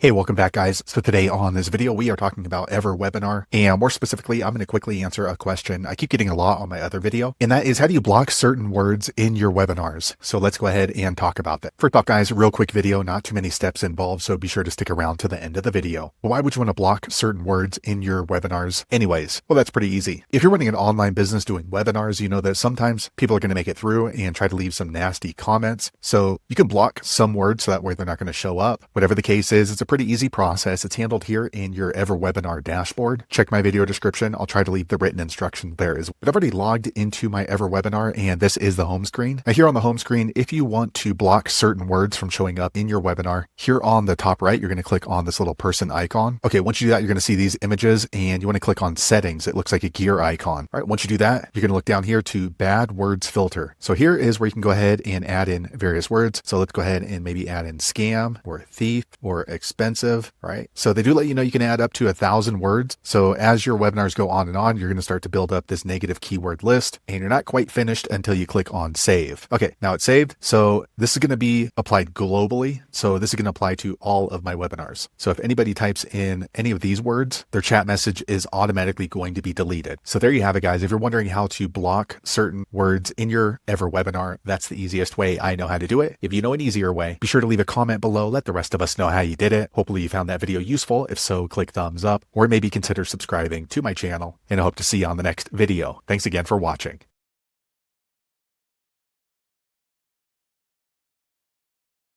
Hey, welcome back guys. So today on this video, we are talking about EverWebinar, and more specifically, I'm going to quickly answer a question I keep getting a lot on my other video, and that is how do you block certain words in your webinars? So let's go ahead and talk about that. First off guys, real quick video, not too many steps involved, so be sure to stick around to the end of the video. Well, why would you want to block certain words in your webinars anyways? Well, that's pretty easy. If you're running an online business doing webinars, you know that sometimes people are going to make it through and try to leave some nasty comments. So you can block some words so that way they're not going to show up. Whatever the case is, it's a pretty easy process. It's handled here in your EverWebinar dashboard. Check my video description. I'll try to leave the written instruction there as well. But I've already logged into my EverWebinar, and this is the home screen. Now here on the home screen, if you want to block certain words from showing up in your webinar, here on the top right, you're going to click on this little person icon. Okay, once you do that, you're going to see these images, and you want to click on settings. It looks like a gear icon. All right, once you do that, you're going to look down here to bad words filter. So here is where you can go ahead and add in various words. So let's go ahead and maybe add in scam or thief or expensive, right? So they do let you know you can add up to 1,000 words. So as your webinars go on, you're going to start to build up this negative keyword list, and you're not quite finished until you click on save. Okay, now it's saved. So this is going to be applied globally. So this is going to apply to all of my webinars. So if anybody types in any of these words, their chat message is automatically going to be deleted. So there you have it, guys. If you're wondering how to block certain words in your EverWebinar, that's the easiest way I know how to do it. If you know an easier way, be sure to leave a comment below. Let the rest of us know how you did it. Hopefully you found that video useful. If so, click thumbs up or maybe consider subscribing to my channel, and I hope to see you on the next video. Thanks again for watching.